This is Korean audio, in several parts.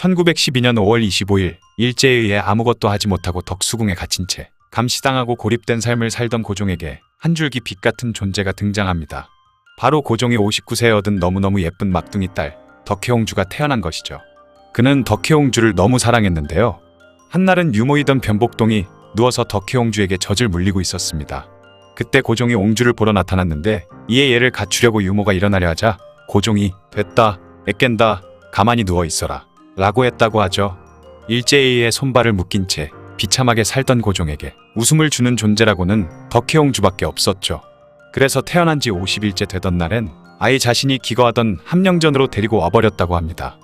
1912년 5월 25일 일제에 의해 아무것도 하지 못하고 덕수궁에 갇힌 채 감시당하고 고립된 삶을 살던 고종에게 한 줄기 빛 같은 존재가 등장합니다. 바로 고종이 59세에 얻은 너무너무 예쁜 막둥이 딸 덕혜옹주가 태어난 것이죠. 그는 덕혜옹주를 너무 사랑했는데요. 한날은 유모이던 변복동이 누워서 덕혜옹주에게 젖을 물리고 있었습니다. 그때 고종이 옹주를 보러 나타났는데 이에 얘를 갖추려고 유모가 일어나려 하자 고종이 됐다, 애깬다, 가만히 누워 있어라 라고 했다고 하죠. 일제에 의해 손발을 묶인 채 비참하게 살던 고종에게 웃음을 주는 존재라고는 덕혜옹주밖에 없었죠. 그래서 태어난 지 50일째 되던 날엔 아이 자신이 기거하던 함령전으로 데리고 와버렸다고 합니다.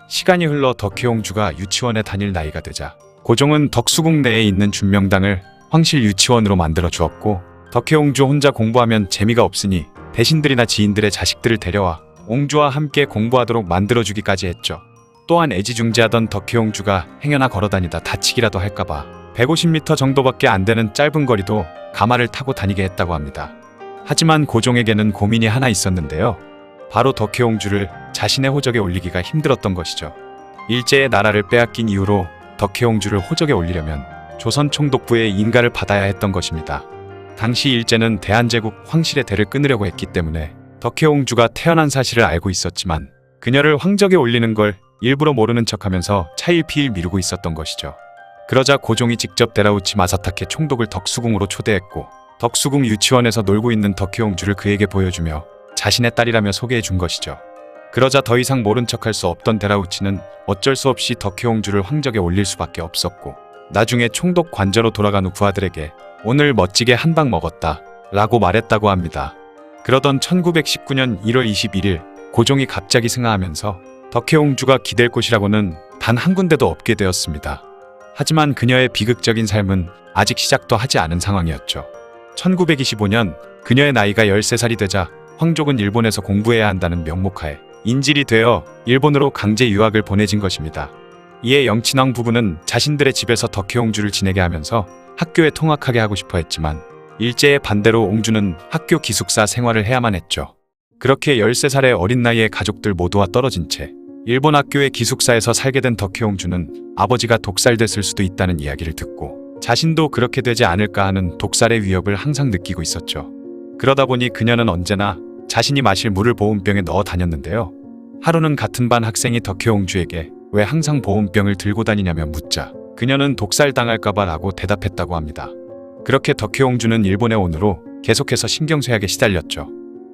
시간이 흘러 덕혜옹주가 유치원에 다닐 나이가 되자 고종은 덕수궁 내에 있는 준명당을 황실 유치원으로 만들어 주었고, 덕혜옹주 혼자 공부하면 재미가 없으니 대신들이나 지인들의 자식들을 데려와 옹주와 함께 공부하도록 만들어주기까지 했죠. 또한 애지중지하던 덕혜옹주가 행여나 걸어다니다 다치기라도 할까봐 150m 정도밖에 안 되는 짧은 거리도 가마를 타고 다니게 했다고 합니다. 하지만 고종에게는 고민이 하나 있었는데요. 바로 덕혜옹주를 자신의 호적에 올리기가 힘들었던 것이죠. 일제의 나라를 빼앗긴 이후로 덕혜옹주를 호적에 올리려면 조선 총독부의 인가를 받아야 했던 것입니다. 당시 일제는 대한제국 황실의 대를 끊으려고 했기 때문에 덕혜옹주가 태어난 사실을 알고 있었지만 그녀를 황적에 올리는 걸 일부러 모르는 척하면서 차일피일 미루고 있었던 것이죠. 그러자 고종이 직접 데라우치 마사타케 총독을 덕수궁으로 초대했고, 덕수궁 유치원에서 놀고 있는 덕혜옹주를 그에게 보여주며 자신의 딸이라며 소개해 준 것이죠. 그러자 더 이상 모른 척할 수 없던 데라우치는 어쩔 수 없이 덕혜옹주를 황적에 올릴 수밖에 없었고, 나중에 총독 관저로 돌아간 후 부하들에게 오늘 멋지게 한 방 먹었다 라고 말했다고 합니다. 그러던 1919년 1월 21일 고종이 갑자기 승하하면서 덕혜옹주가 기댈 곳이라고는 단 한 군데도 없게 되었습니다. 하지만 그녀의 비극적인 삶은 아직 시작도 하지 않은 상황이었죠. 1925년 그녀의 나이가 13살이 되자 황족은 일본에서 공부해야 한다는 명목하에 인질이 되어 일본으로 강제 유학을 보내진 것입니다. 이에 영친왕 부부는 자신들의 집에서 덕혜옹주를 지내게 하면서 학교에 통학하게 하고 싶어 했지만 일제의 반대로 옹주는 학교 기숙사 생활을 해야만 했죠. 그렇게 13살의 어린 나이에 가족들 모두와 떨어진 채 일본 학교의 기숙사에서 살게 된 덕혜옹주는 아버지가 독살됐을 수도 있다는 이야기를 듣고 자신도 그렇게 되지 않을까 하는 독살의 위협을 항상 느끼고 있었죠. 그러다 보니 그녀는 언제나 자신이 마실 물을 보온병에 넣어 다녔는데요. 하루는 같은 반 학생이 덕혜옹주에게 왜 항상 보온병을 들고 다니냐며 묻자 그녀는 독살당할까봐 라고 대답했다고 합니다. 그렇게 덕혜옹주는 일본에 온 후로 계속해서 신경쇠약에 시달렸죠.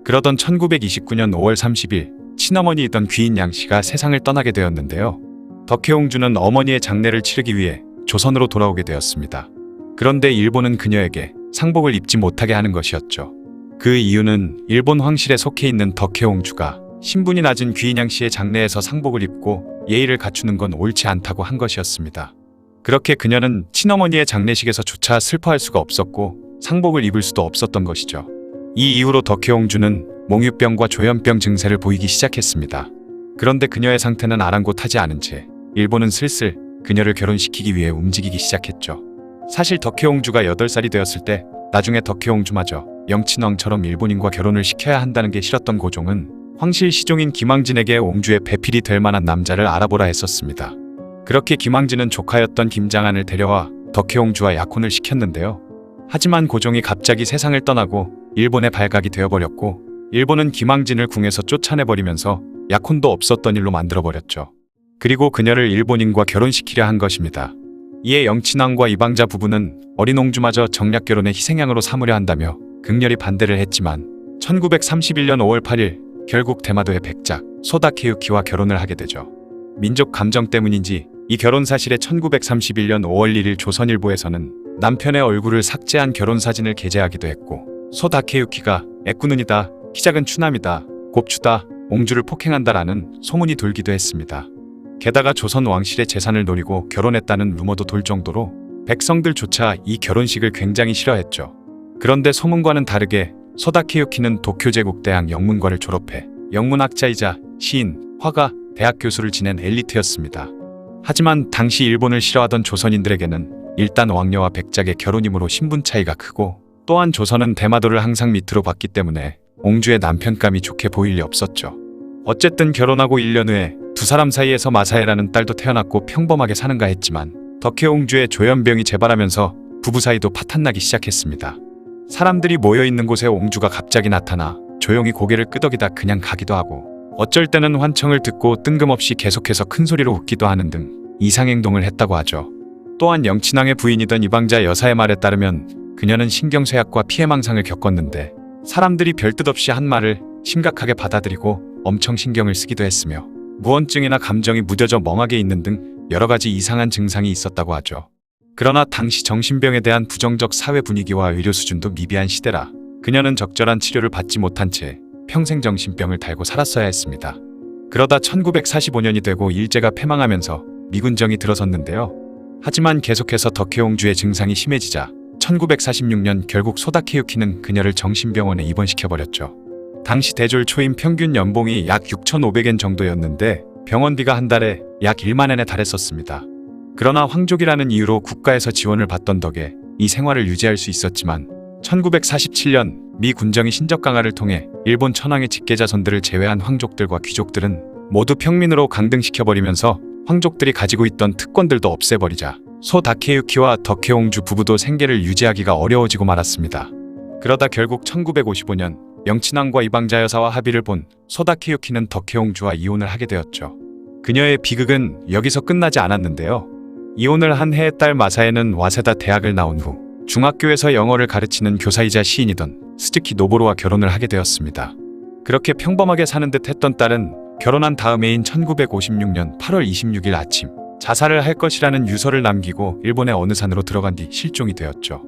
그러던 1929년 5월 30일 친어머니이던 귀인 양씨가 세상을 떠나게 되었는데요. 덕혜옹주는 어머니의 장례를 치르기 위해 조선으로 돌아오게 되었습니다. 그런데 일본은 그녀에게 상복을 입지 못하게 하는 것이었죠. 그 이유는 일본 황실에 속해 있는 덕혜옹주가 신분이 낮은 귀인 양씨의 장례에서 상복을 입고 예의를 갖추는 건 옳지 않다고 한 것이었습니다. 그렇게 그녀는 친어머니의 장례식에서조차 슬퍼할 수가 없었고 상복을 입을 수도 없었던 것이죠. 이 이후로 덕혜옹주는 몽유병과 조현병 증세를 보이기 시작했습니다. 그런데 그녀의 상태는 아랑곳하지 않은 채 일본은 슬슬 그녀를 결혼시키기 위해 움직이기 시작했죠. 사실 덕혜옹주가 8살이 되었을 때 나중에 덕혜옹주마저 영친왕처럼 일본인과 결혼을 시켜야 한다는 게 싫었던 고종은 황실 시종인 김황진에게 옹주의 배필이 될 만한 남자를 알아보라 했었습니다. 그렇게 김황진은 조카였던 김장안을 데려와 덕혜옹주와 약혼을 시켰는데요. 하지만 고종이 갑자기 세상을 떠나고 일본에 발각이 되어버렸고, 일본은 김황진을 궁에서 쫓아내버리면서 약혼도 없었던 일로 만들어버렸죠. 그리고 그녀를 일본인과 결혼시키려 한 것입니다. 이에 영친왕과 이방자 부부는 어린 옹주마저 정략 결혼의 희생양으로 삼으려 한다며 극렬히 반대를 했지만 1931년 5월 8일 결국 대마도의 백작 소다케유키와 결혼을 하게 되죠. 민족 감정 때문인지 이 결혼 사실에 1931년 5월 1일 조선일보에서는 남편의 얼굴을 삭제한 결혼 사진을 게재하기도 했고, 소다케유키가 애꾸눈이다, 키 작은 추남이다, 곱추다, 옹주를 폭행한다라는 소문이 돌기도 했습니다. 게다가 조선 왕실의 재산을 노리고 결혼했다는 루머도 돌 정도로 백성들조차 이 결혼식을 굉장히 싫어했죠. 그런데 소문과는 다르게 소다케유키는 도쿄제국대학 영문과를 졸업해 영문학자이자 시인, 화가, 대학 교수를 지낸 엘리트였습니다. 하지만 당시 일본을 싫어하던 조선인들에게는 일단 왕녀와 백작의 결혼이므로 신분 차이가 크고, 또한 조선은 대마도를 항상 밑으로 봤기 때문에 옹주의 남편감이 좋게 보일 리 없었죠. 어쨌든 결혼하고 1년 후에 두 사람 사이에서 마사에라는 딸도 태어났고 평범하게 사는가 했지만 덕혜옹주의 조현병이 재발하면서 부부 사이도 파탄나기 시작했습니다. 사람들이 모여있는 곳에 옹주가 갑자기 나타나 조용히 고개를 끄덕이다 그냥 가기도 하고 어쩔 때는 환청을 듣고 뜬금없이 계속해서 큰 소리로 웃기도 하는 등 이상행동을 했다고 하죠. 또한 영친왕의 부인이던 이방자 여사의 말에 따르면 그녀는 신경쇠약과 피해망상을 겪었는데 사람들이 별뜻 없이 한 말을 심각하게 받아들이고 엄청 신경을 쓰기도 했으며 무언증이나 감정이 무뎌져 멍하게 있는 등 여러 가지 이상한 증상이 있었다고 하죠. 그러나 당시 정신병에 대한 부정적 사회 분위기와 의료 수준도 미비한 시대라 그녀는 적절한 치료를 받지 못한 채 평생 정신병을 달고 살았어야 했습니다. 그러다 1945년이 되고 일제가 패망하면서 미군정이 들어섰는데요. 하지만 계속해서 덕혜옹주의 증상이 심해지자 1946년 결국 소다케유키는 그녀를 정신병원에 입원시켜버렸죠. 당시 대졸 초임 평균 연봉이 약 6,500엔 정도였는데 병원비가 한 달에 약 1만엔에 달했었습니다. 그러나 황족이라는 이유로 국가에서 지원을 받던 덕에 이 생활을 유지할 수 있었지만 1947년 미 군정이 신적 강화를 통해 일본 천황의 직계자손들을 제외한 황족들과 귀족들은 모두 평민으로 강등시켜버리면서 황족들이 가지고 있던 특권들도 없애버리자 소다케유키와 덕혜옹주 부부도 생계를 유지하기가 어려워지고 말았습니다. 그러다 결국 1955년 영친왕과 이방자 여사와 합의를 본 소다케유키는 덕혜옹주와 이혼을 하게 되었죠. 그녀의 비극은 여기서 끝나지 않았는데요. 이혼을 한 해의 딸 마사에는 와세다 대학을 나온 후 중학교에서 영어를 가르치는 교사이자 시인이던 스즈키 노보로와 결혼을 하게 되었습니다. 그렇게 평범하게 사는 듯 했던 딸은 결혼한 다음 해인 1956년 8월 26일 아침 자살을 할 것이라는 유서를 남기고 일본의 어느 산으로 들어간 뒤 실종이 되었죠.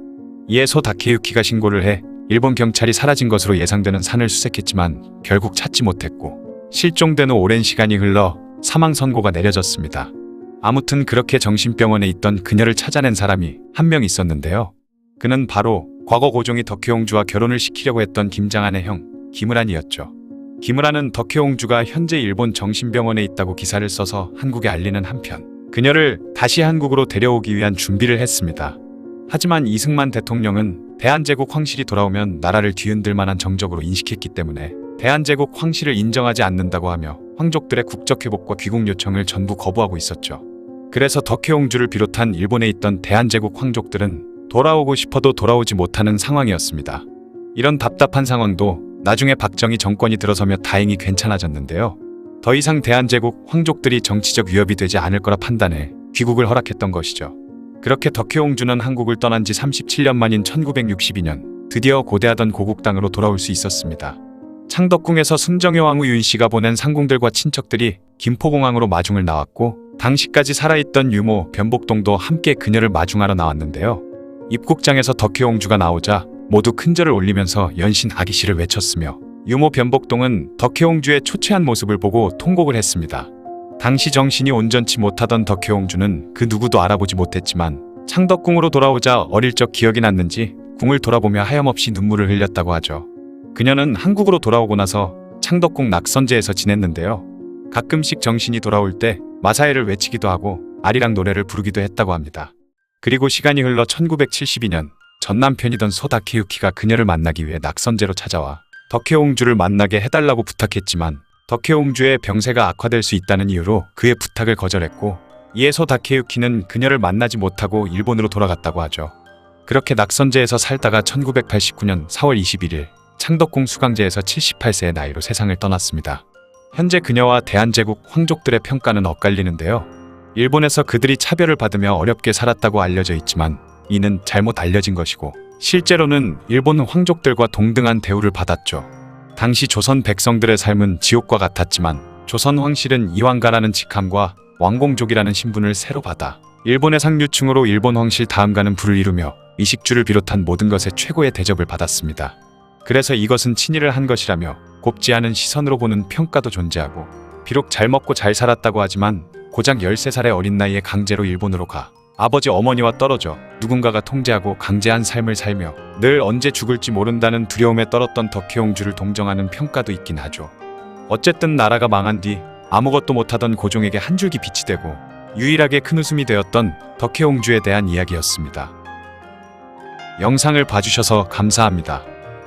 이에 소다케유키가 신고를 해 일본 경찰이 사라진 것으로 예상되는 산을 수색했지만 결국 찾지 못했고 실종된 후 오랜 시간이 흘러 사망 선고가 내려졌습니다. 아무튼 그렇게 정신병원에 있던 그녀를 찾아낸 사람이 한 명 있었는데요. 그는 바로 과거 고종이 덕혜옹주와 결혼을 시키려고 했던 김장한의 형 김을한이었죠. 김을한은 덕혜옹주가 현재 일본 정신병원에 있다고 기사를 써서 한국에 알리는 한편 그녀를 다시 한국으로 데려오기 위한 준비를 했습니다. 하지만 이승만 대통령은 대한제국 황실이 돌아오면 나라를 뒤흔들 만한 정적으로 인식했기 때문에 대한제국 황실을 인정하지 않는다고 하며 황족들의 국적회복과 귀국 요청을 전부 거부하고 있었죠. 그래서 덕혜옹주를 비롯한 일본에 있던 대한제국 황족들은 돌아오고 싶어도 돌아오지 못하는 상황이었습니다. 이런 답답한 상황도 나중에 박정희 정권이 들어서며 다행히 괜찮아졌는데요. 더 이상 대한제국 황족들이 정치적 위협이 되지 않을 거라 판단해 귀국을 허락했던 것이죠. 그렇게 덕혜옹주는 한국을 떠난 지 37년 만인 1962년 드디어 고대하던 고국 땅으로 돌아올 수 있었습니다. 창덕궁에서 순정효 왕후 윤씨가 보낸 상궁들과 친척들이 김포공항으로 마중을 나왔고 당시까지 살아있던 유모 변복동도 함께 그녀를 마중하러 나왔는데요. 입국장에서 덕혜옹주가 나오자 모두 큰절을 올리면서 연신 아기씨를 외쳤으며 유모 변복동은 덕혜옹주의 초췌한 모습을 보고 통곡을 했습니다. 당시 정신이 온전치 못하던 덕혜옹주는 그 누구도 알아보지 못했지만 창덕궁으로 돌아오자 어릴 적 기억이 났는지 궁을 돌아보며 하염없이 눈물을 흘렸다고 하죠. 그녀는 한국으로 돌아오고 나서 창덕궁 낙선제에서 지냈는데요. 가끔씩 정신이 돌아올 때 마사에를 외치기도 하고 아리랑 노래를 부르기도 했다고 합니다. 그리고 시간이 흘러 1972년 전 남편이던 소다케유키가 그녀를 만나기 위해 낙선제로 찾아와 덕혜옹주를 만나게 해달라고 부탁했지만 덕혜옹주의 병세가 악화될 수 있다는 이유로 그의 부탁을 거절했고 이에 소다케유키는 그녀를 만나지 못하고 일본으로 돌아갔다고 하죠. 그렇게 낙선제에서 살다가 1989년 4월 21일 창덕궁 수강제에서 78세의 나이로 세상을 떠났습니다. 현재 그녀와 대한제국 황족들의 평가는 엇갈리는데요. 일본에서 그들이 차별을 받으며 어렵게 살았다고 알려져 있지만 이는 잘못 알려진 것이고 실제로는 일본 황족들과 동등한 대우를 받았죠. 당시 조선 백성들의 삶은 지옥과 같았지만 조선 황실은 이황가라는 직함과 왕공족이라는 신분을 새로 받아 일본의 상류층으로 일본 황실 다음가는 부를 이루며 의식주를 비롯한 모든 것에 최고의 대접을 받았습니다. 그래서 이것은 친일을 한 것이라며 곱지 않은 시선으로 보는 평가도 존재하고 비록 잘 먹고 잘 살았다고 하지만 고작 13살의 어린 나이에 강제로 일본으로 가 아버지 어머니와 떨어져 누군가가 통제하고 강제한 삶을 살며 늘 언제 죽을지 모른다는 두려움에 떨었던 덕혜옹주를 동정하는 평가도 있긴 하죠. 어쨌든 나라가 망한 뒤 아무것도 못하던 고종에게 한 줄기 빛이 되고 유일하게 큰 웃음이 되었던 덕혜옹주에 대한 이야기였습니다. 영상을 봐주셔서 감사합니다.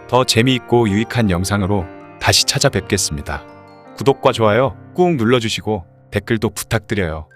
더 재미있고 유익한 영상으로 다시 찾아뵙겠습니다. 구독과 좋아요 꾹 눌러주시고 댓글도 부탁드려요.